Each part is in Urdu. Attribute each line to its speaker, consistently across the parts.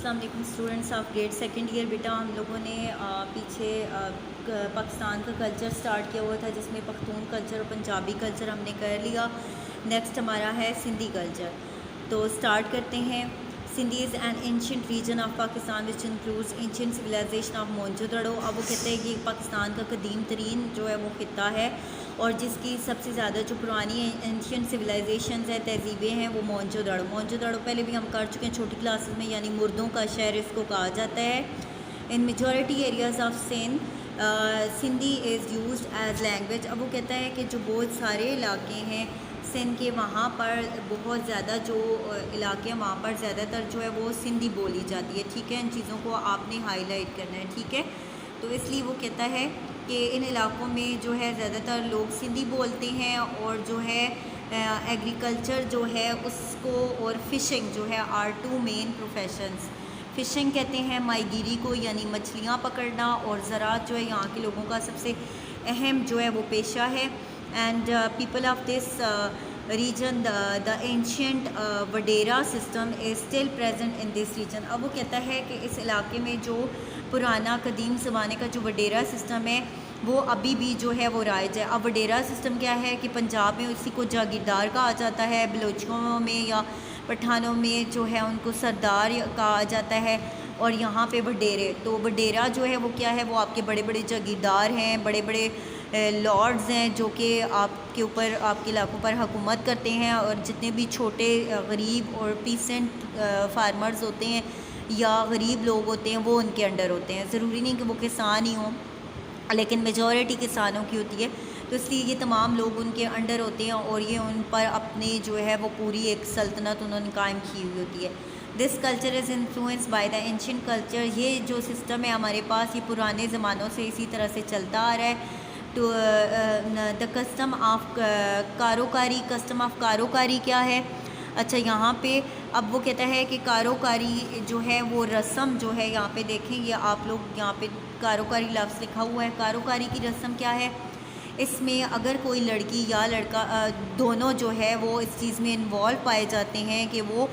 Speaker 1: السلام علیکم students of grade second year. بیٹا ہم لوگوں نے پیچھے پاکستان کا کلچر سٹارٹ کیا ہوا تھا جس میں پختون کلچر اور پنجابی کلچر ہم نے کر لیا. نیکسٹ ہمارا ہے سندھی کلچر. تو سٹارٹ کرتے ہیں. Sindhi is an ancient region of Pakistan which includes ancient civilisation of Mohenjo Daro. اب وہ کہتے ہیں کہ پاکستان کا قدیم ترین جو ہے وہ خطہ ہے اور جس کی سب سے زیادہ جو پرانی اینشینٹ سویلائزیشنز ہیں تہذیبیں ہیں وہ مونجو دڑو پہلے بھی ہم کر چکے ہیں چھوٹی کلاسز میں, یعنی مردوں کا شہر اس کو کہا جاتا ہے. In majority areas of Sindhi is used as language. اب وہ کہتا ہے کہ جو بہت سارے علاقے ہیں سندھ کے وہاں پر بہت زیادہ جو علاقے ہیں وہاں پر زیادہ تر جو ہے وہ سندھی بولی جاتی ہے. ٹھیک ہے, ان چیزوں کو آپ نے ہائی لائٹ کرنا ہے. ٹھیک ہے, تو اس لیے وہ کہتا ہے کہ ان علاقوں میں جو ہے زیادہ تر لوگ سندھی بولتے ہیں اور جو ہے ایگریکلچر جو ہے اس کو اور فشنگ جو ہے are two main professions. Fishing کہتے ہیں ماہی گیری کو, یعنی مچھلیاں پکڑنا, اور زراعت جو ہے یہاں کے لوگوں کا سب سے اہم جو ہے وہ پیشہ ہے. And people of this region the ancient wadera system is still present in this region. اب وہ کہتا ہے کہ اس علاقے میں جو پرانا قدیم زمانے کا جو وڈیرا سسٹم ہے وہ ابھی بھی جو ہے وہ رائج ہے. اب وڈیرا سسٹم کیا ہے کہ پنجاب میں اسی کو جاگیردار کہا جاتا ہے, بلوچوں میں یا پٹھانوں میں جو ہے ان کو سردار کہا جاتا ہے, اور یہاں پہ وڈیرے. تو وڈیرا جو ہے وہ کیا ہے, وہ آپ کے بڑے بڑے جاگیردار ہیں, بڑے بڑے لارڈز ہیں جو کہ آپ کے اوپر آپ کے علاقوں پر حکومت کرتے ہیں, اور جتنے بھی چھوٹے غریب اور پیسنٹ فارمرز ہوتے ہیں یا غریب لوگ ہوتے ہیں وہ ان کے انڈر ہوتے ہیں. ضروری نہیں کہ وہ کسان ہی ہوں, لیکن میجورٹی کسانوں کی ہوتی ہے, تو اس لیے یہ تمام لوگ ان کے انڈر ہوتے ہیں اور یہ ان پر اپنی جو ہے وہ پوری ایک سلطنت انہوں نے قائم کی ہوئی ہوتی ہے. This culture is influence by the ancient culture. یہ جو سسٹم ہے ہمارے پاس یہ پرانے زمانوں سے اسی طرح سے چلتا آ رہا ہے. To the custom of karokari. Custom of karokari کیا ہے؟ اچھا, یہاں پہ اب وہ کہتا ہے کہ کاروکاری جو ہے وہ رسم جو ہے, یہاں پہ دیکھیں یہ آپ لوگ یہاں پہ کاروکاری لفظ لکھا ہوا ہے. کاروکاری کی رسم کیا ہے؟ اس میں اگر کوئی لڑکی یا لڑکا دونوں جو ہے وہ اس چیز میں انوالو پائے جاتے ہیں کہ وہ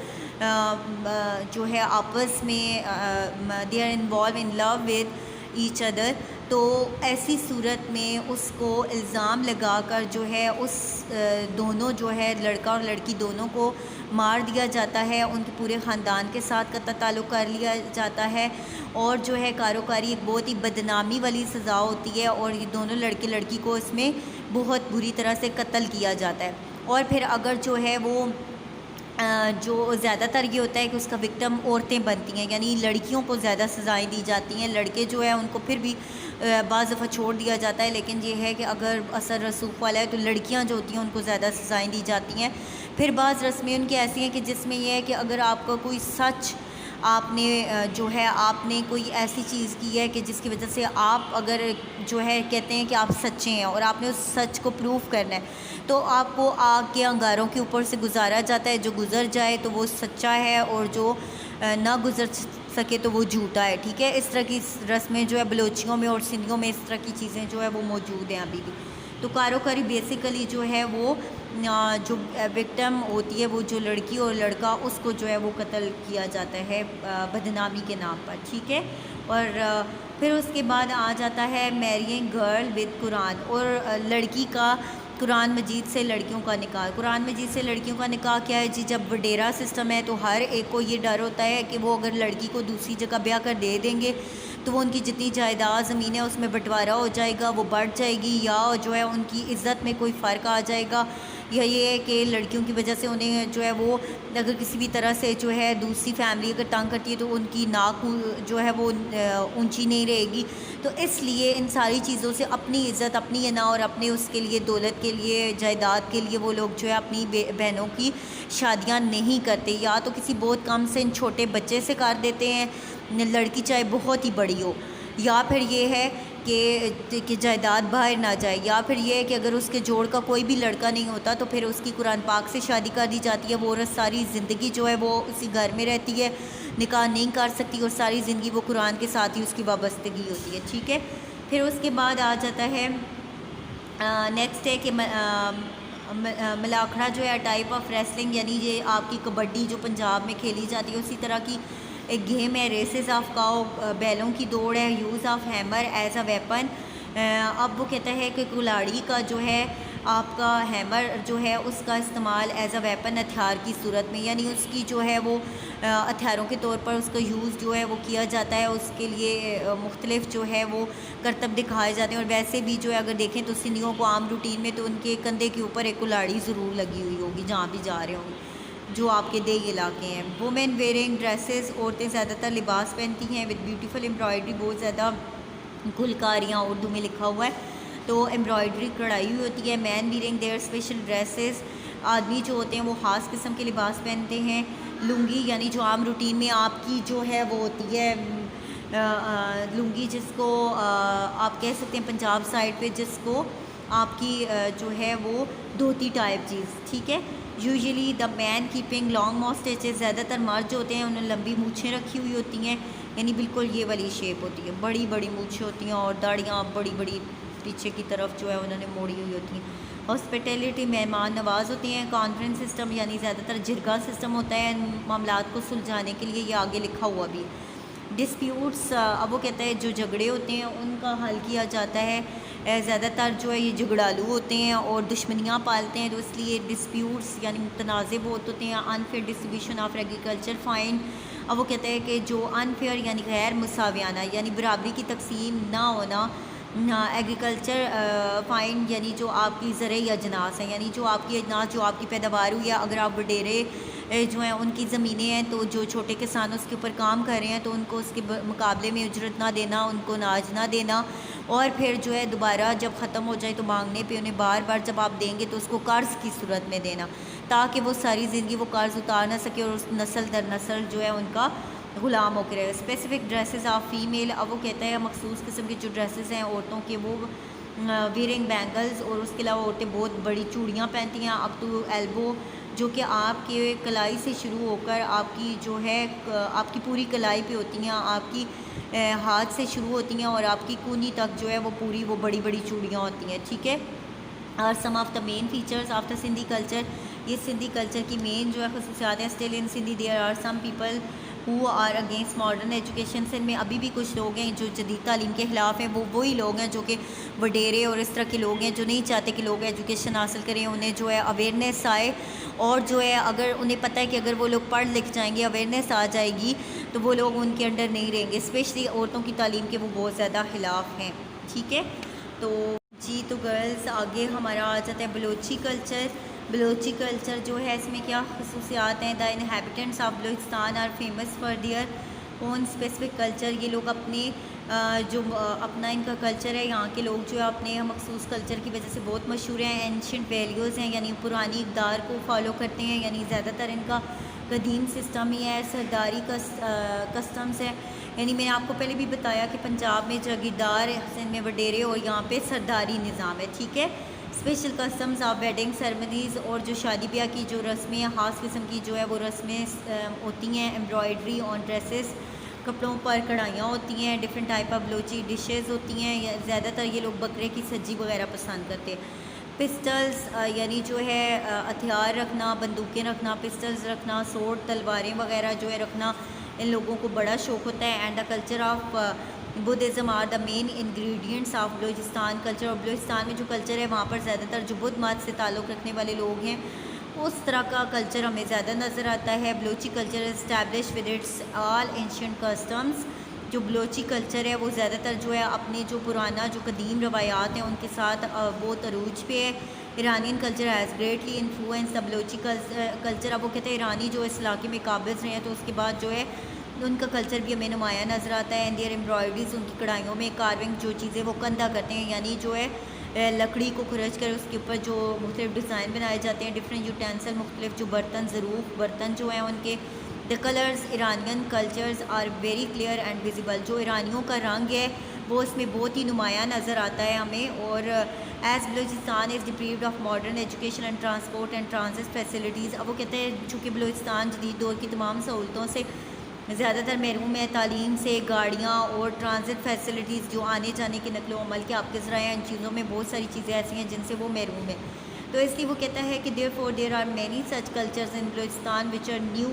Speaker 1: جو ہے آپس میں they are involve in love with each other, تو ایسی صورت میں اس کو الزام لگا کر جو ہے اس دونوں جو ہے لڑکا اور لڑکی دونوں کو مار دیا جاتا ہے, ان کے پورے خاندان کے ساتھ قطع تعلق کر لیا جاتا ہے. اور جو ہے کاروکاری ایک بہت ہی بدنامی والی سزا ہوتی ہے, اور یہ دونوں لڑکے لڑکی کو اس میں بہت بری طرح سے قتل کیا جاتا ہے. اور پھر اگر جو ہے وہ جو زیادہ تر یہ ہوتا ہے کہ اس کا وکٹم عورتیں بنتی ہیں, یعنی لڑکیوں کو زیادہ سزائیں دی جاتی ہیں, لڑکے جو ہے ان کو پھر بھی بعض دفعہ چھوڑ دیا جاتا ہے. لیکن یہ ہے کہ اگر اثر رسوخ والا ہے تو لڑکیاں جو ہوتی ہیں ان کو زیادہ سزائیں دی جاتی ہیں. پھر بعض رسمیں ان کی ایسی ہیں کہ جس میں یہ ہے کہ اگر آپ کا کوئی سچ آپ نے جو ہے آپ نے کوئی ایسی چیز کی ہے کہ جس کی وجہ سے آپ اگر جو ہے کہتے ہیں کہ آپ سچے ہیں اور آپ نے اس سچ کو پروف کرنا ہے, تو آپ کو آگ کے انگاروں کے اوپر سے گزارا جاتا ہے. جو گزر جائے تو وہ سچا ہے, اور جو نہ گزر سکے تو وہ جھوٹا ہے. ٹھیک ہے, اس طرح کی رسمیں جو ہے بلوچیوں میں اور سندھیوں میں اس طرح کی چیزیں جو ہے وہ موجود ہیں ابھی بھی. تو کاروکاری بیسیکلی جو ہے وہ جو وکٹم ہوتی ہے وہ جو لڑکی اور لڑکا اس کو جو ہے وہ قتل کیا جاتا ہے بدنامی کے نام پر. ٹھیک ہے, اور پھر اس کے بعد آ جاتا ہے میرینگ گرل ود قرآن, اور لڑکی کا قرآن مجید سے لڑکیوں کا نکاح. قرآن مجید سے لڑکیوں کا نکاح کیا ہے جی؟ جب وڈیرا سسٹم ہے تو ہر ایک کو یہ ڈر ہوتا ہے کہ وہ اگر لڑکی کو دوسری جگہ بیاہ کر دے دیں گے تو وہ ان کی جتنی جائیداد زمین ہے اس میں بٹوارا ہو جائے گا, وہ بڑھ جائے گی, یا جو ہے ان کی عزت میں کوئی فرق آ جائے گا, یا یہ ہے کہ لڑکیوں کی وجہ سے انہیں جو ہے وہ اگر کسی بھی طرح سے جو ہے دوسری فیملی اگر تنگ کرتی ہے تو ان کی ناک جو ہے وہ اونچی نہیں رہے گی. تو اس لیے ان ساری چیزوں سے اپنی عزت, اپنی انا اور اپنے اس کے لیے دولت کے لیے جائیداد کے لیے وہ لوگ جو ہے اپنی بہنوں کی شادیاں نہیں کرتے, یا تو کسی بہت کم سے ان چھوٹے بچے سے کر دیتے ہیں, لڑکی چاہے بہت ہی بڑی ہو, یا پھر یہ ہے کہ جائیداد باہر نہ جائے, یا پھر یہ ہے کہ اگر اس کے جوڑ کا کوئی بھی لڑکا نہیں ہوتا تو پھر اس کی قرآن پاک سے شادی کر دی جاتی ہے. وہ عورت ساری زندگی جو ہے وہ اسی گھر میں رہتی ہے, نکاح نہیں کر سکتی, اور ساری زندگی وہ قرآن کے ساتھ ہی اس کی وابستگی ہوتی ہے. ٹھیک ہے, پھر اس کے بعد آ جاتا ہے نیکسٹ ہے کہ ملاکھڑا جو ہے ٹائپ آف ریسلنگ, یعنی یہ آپ کی کبڈی جو پنجاب میں کھیلی جاتی ہے اسی طرح کی ایک گیم ہے ریسز آف کاؤ، بیلوں کی دوڑ ہے، use of hammer as a weapon. اب وہ کہتا ہے کہ کلاڑی کا جو ہے آپ کا ہیمر جو ہے اس کا استعمال ایز اے ویپن ہتھیار کی صورت میں، یعنی اس کی جو ہے وہ ہتھیاروں کے طور پر اس کا یوز جو ہے وہ کیا جاتا ہے. اس کے لیے مختلف جو ہے وہ کرتب دکھائے جاتے ہیں. اور ویسے بھی جو ہے اگر دیکھیں تو سندھیوں کو عام روٹین میں تو ان کے کندھے کے اوپر ایک کلاڑی ضرور لگی ہوئی ہوگی جہاں بھی جا رہے ہوں گے جو آپ کے دیہی علاقے ہیں. وومین ویئرنگ ڈریسز، عورتیں زیادہ تر لباس پہنتی ہیں وتھ بیوٹیفل امبرائڈری، بہت زیادہ گلکاریاں اردو میں لکھا ہوا ہے تو امبرائڈری کڑھائی ہوئی ہوتی ہے. مین ویئرنگ دیئر اسپیشل ڈریسز، آدمی جو ہوتے ہیں وہ خاص قسم کے لباس پہنتے ہیں. لنگی یعنی جو عام روٹین میں آپ کی جو ہے وہ ہوتی ہے لنگی، جس کو آپ کہہ سکتے ہیں پنجاب سائڈ پہ جس کو آپ کی جو ہے وہ دھوتی ٹائپ چیز، ٹھیک ہے. Usually the men keeping long moustaches, زیادہ تر مرد جو ہوتے ہیں انہوں نے لمبی مونچھیں رکھی ہوئی ہوتی ہیں، یعنی بالکل یہ والی شیپ ہوتی ہے، بڑی بڑی مونچھیں ہوتی ہیں اور داڑیاں بڑی بڑی پیچھے کی طرف جو ہے انہوں نے موڑی ہوئی ہوتی ہیں. ہاسپٹیلٹی، مہمان نواز ہوتے ہیں. کانفرنس سسٹم یعنی زیادہ تر جرگہ سسٹم ہوتا ہے معاملات کو سلجھانے کے لیے، یہ آگے لکھا ہوا بھی. ڈسپیوٹس، اب وہ کہتا ہے جو جھگڑے ہوتے ہیں ان کا حل کیا جاتا ہے. زیادہ تر جو ہے یہ جھگڑالو ہوتے ہیں اور دشمنیاں پالتے ہیں تو اس لیے ڈسپیوٹس یعنی متنازع بہت ہوتے ہیں. Unfair distribution of agriculture fine, اب وہ کہتا ہے کہ جو انفیئر یعنی غیر مساویانہ یعنی برابری کی تقسیم نہ ہونا. ایگریکلچر فائن یعنی جو آپ کی زرعی اجناس ہیں، یعنی جو آپ کی اجناس جو آپ کی پیداوار ہوئی ہے، اگر آپ وڈیرے جو ہیں ان کی زمینیں ہیں تو جو چھوٹے کسان اس کے اوپر کام کر رہے ہیں تو ان کو اس کے مقابلے میں اجرت نہ دینا، ان کو اناج نہ دینا، اور پھر جو ہے دوبارہ جب ختم ہو جائے تو مانگنے پہ انہیں بار بار جب آپ دیں گے تو اس کو قرض کی صورت میں دینا تاکہ وہ ساری زندگی وہ قرض اتار نہ سکے اور اس نسل در نسل جو ہے ان کا غلام ہو کے رہے. اسپیسیفک ڈریسز آف فیمیل، اب وہ کہتا ہے مخصوص قسم کی جو ڈریسز ہیں عورتوں کے وہ ویئرنگ بینگلز، اور اس کے علاوہ عورتیں بہت بڑی چوڑیاں پہنتی ہیں اپ ٹو ایلبو، جو کہ آپ کے کلائی سے شروع ہو کر آپ کی جو ہے آپ کی پوری کلائی پہ ہوتی ہیں، آپ کی ہاتھ سے شروع ہوتی ہیں اور آپ کی کونی تک جو ہے وہ پوری وہ بڑی بڑی چوڑیاں ہوتی ہیں، ٹھیک ہے. اور some of the main features of the Sindhi culture, یہ سندھی کلچر کی مین جو ہے خصوصیات ہیں. Still in Sindhi there are some people who are against modern education. Sindh میں ابھی بھی کچھ لوگ ہیں جو جدید تعلیم کے خلاف ہیں، وہ وہی لوگ ہیں جو کہ وڈیرے اور اس طرح کے لوگ ہیں جو نہیں چاہتے کہ لوگ ایجوکیشن حاصل کریں، انہیں جو ہے اویئرنیس آئے، اور جو ہے اگر انہیں پتہ ہے کہ اگر وہ لوگ پڑھ لکھ جائیں گے، اویئرنیس آ جائے گی تو وہ لوگ ان کے انڈر نہیں رہیں گے. اسپیشلی عورتوں کی تعلیم کے وہ بہت زیادہ خلاف ہیں، ٹھیک ہے. تو جی تو گرلز آگے ہمارا آ جاتا ہے بلوچی کلچر. بلوچی کلچر جو ہے اس میں کیا خصوصیات ہیں؟ The inhabitants of Balochistan are famous for their own specific culture. یہ لوگ اپنے جو اپنا ان کا کلچر ہے، یہاں کے لوگ جو ہے اپنے مخصوص کلچر کی وجہ سے بہت مشہور ہیں. اینشنٹ ویلیوز ہیں یعنی پرانی اقدار کو فالو کرتے ہیں، یعنی زیادہ تر ان کا قدیم سسٹم ہی ہے. سرداری کسٹمز ہے، یعنی میں نے آپ کو پہلے بھی بتایا کہ پنجاب میں جاگیردار، سندھ میں وڈیرے، اور یہاں پہ سرداری نظام ہے، ٹھیک ہے. Special customs of wedding ceremonies, اور جو شادی بیاہ کی جو رسمیں خاص قسم کی جو ہے وہ رسمیں ہوتی ہیں. ایمبرائڈری آن ڈریسز، کپڑوں پر کڑھائیاں ہوتی ہیں. Different type of Balochi dishes ہوتی ہیں، زیادہ تر یہ لوگ بکرے کی سبزی وغیرہ پسند کرتے ہیں. پسٹلز یعنی جو ہے ہتھیار رکھنا، بندوقیں رکھنا، پسٹلز رکھنا، سوڈ تلواریں وغیرہ جو ہے رکھنا ان لوگوں کو بڑا شوق ہوتا ہے. And the culture of Buddhism are the main ingredients of Balochistan culture. اور بلوچستان میں جو کلچر ہے وہاں پر زیادہ تر جو بدھ مت سے تعلق رکھنے والے لوگ ہیں اس طرح کا کلچر ہمیں زیادہ نظر آتا ہے. Balochi culture establish with its all ancient customs. جو بلوچی کلچر ہے وہ زیادہ تر جو ہے اپنے جو پرانا جو قدیم روایات ہیں ان کے ساتھ بہت عروج پہ ہے. Iranian culture has greatly influence the Balochi culture. اب وہ کہتے ہیں ایرانی جو اس علاقے میں قابض رہے ہیں تو اس کے بعد جو ہے ان کا کلچر بھی ہمیں نمایاں نظر آتا ہے. اینڈ دیئر امبرائڈریز، ان کی کڑھائیوں میں کارونگ جو چیزیں وہ کندھا کرتے ہیں، یعنی جو ہے لکڑی کو کھرچ کر اس کے اوپر جو مختلف ڈیزائن بنائے جاتے ہیں. ڈفرینٹ یوٹینسل، مختلف جو برتن، ظروف برتن جو ہیں ان کے. The colours Iranian cultures are very clear and visible. جو ایرانیوں کا رنگ ہے وہ اس میں بہت ہی نمایاں نظر آتا ہے ہمیں. اور as Balochistan is deprived of modern education and transport and transit facilities. اب وہ کہتے ہیں چونکہ بلوچستان جدید دور کی تمام سہولتوں سے زیادہ تر محروم ہے، تعلیم سے، گاڑیاں اور ٹرانزٹ فیسلٹیز جو آنے جانے کے نقل و حمل کے آپ کے ذرائع، ان چیزوں میں بہت ساری چیزیں ایسی ہیں جن سے وہ محروم ہے. تو اس لیے وہ کہتا ہے کہ therefore there are many such cultures in Balochistan وچ آر نیو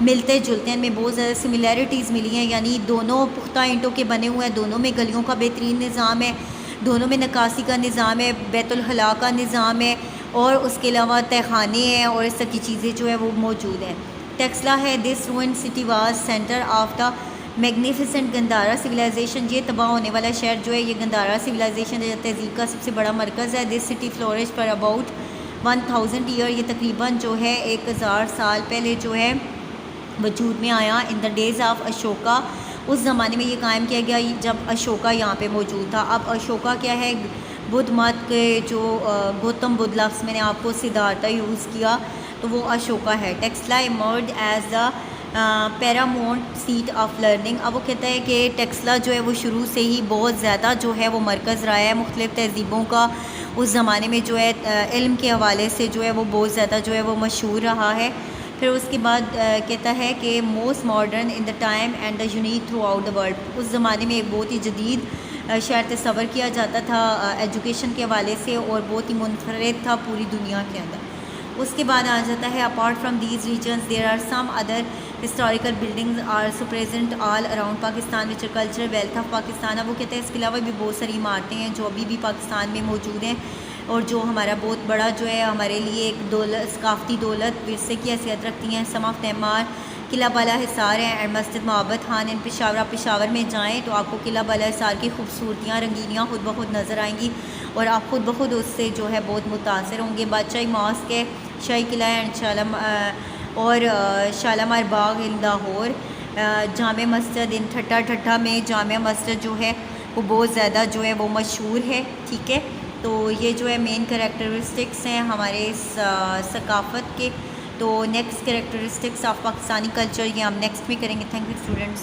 Speaker 1: ملتے جلتے ہیں، ان میں بہت زیادہ سملیرٹیز ملی ہیں، یعنی دونوں پختہ اینٹوں کے بنے ہوئے ہیں، دونوں میں گلیوں کا بہترین نظام ہے، دونوں میں نکاسی کا نظام ہے، بیت الخلاء کا نظام ہے، اور اس کے علاوہ تہہ خانے ہیں اور اس طرح کی چیزیں جو ہے وہ موجود ہیں۔ ٹیکسلا ہے this ruin city was centre of the magnificent Gandhara civilisation, یہ تباہ ہونے والا شہر جو ہے یہ گندھارا سویلائزیشن تہذیب کا سب سے بڑا مرکز ہے۔ This city flourish for about 1000 year, یہ تقریباً جو ہے 1000 سال پہلے جو ہے وجود میں آیا۔ ان دا ڈیز آف اشوکا، اس زمانے میں یہ قائم کیا گیا جب اشوکا یہاں پہ موجود تھا۔ اب اشوکا کیا ہے؟ بدھ مت کے جو گوتم بدھ لفظ میں نے آپ کو سدھارتھا یوز کیا تو وہ اشوکا ہے۔ Taxila emerged as the paramount seat of learning, اب وہ کہتا ہے کہ ٹیکسلا جو ہے وہ شروع سے ہی بہت زیادہ جو ہے وہ مرکز رہا ہے مختلف تہذیبوں کا، اس زمانے میں جو ہے علم کے حوالے سے جو ہے وہ بہت زیادہ جو ہے وہ مشہور رہا ہے۔ پھر اس کے بعد کہتا ہے کہ most modern in the time and the unique throughout the world, اس زمانے میں ایک بہت ہی جدید شہر تصور کیا جاتا تھا ایجوکیشن کے حوالے سے، اور بہت ہی منفرد تھا پوری دنیا کے اندر۔ اس کے بعد آ جاتا ہے apart from these regions there are some other historical buildings are so present all around Pakistan وچ are cultural wealth of Pakistan, اب وہ کہتے ہیں اس کے علاوہ بھی بہت ساری عمارتیں ہیں جو ابھی بھی پاکستان میں موجود ہیں، اور جو ہمارا بہت بڑا جو ہے ہمارے لیے ایک دولت، ثقافتی دولت ورثے کی حیثیت رکھتی ہیں۔ سم آف تعمار قلعہ بالا حصار ہے اینڈ مسجد محبت خان ان پشاور، آپ پشاور میں جائیں تو آپ کو قلعہ بالا حصار کی خوبصورتیاں رنگینیاں خود بخود نظر آئیں گی، اور آپ خود بخود اس سے جو ہے بہت متاثر ہوں گے۔ بادشاہی ماسک ہے، شاہی قلعہ اینڈ اور شالامار باغ ان لاہور، جامع مسجد ان ٹھٹھا میں جامع مسجد جو ہے وہ بہت زیادہ جو ہے وہ مشہور ہے، ٹھیک ہے۔ تو یہ جو ہے مین کریکٹرسٹکس ہیں ہمارے ثقافت کے۔ تو next characteristics of Pakistani culture یہ ہم نیکسٹ میں کریں گے۔ Thank you students.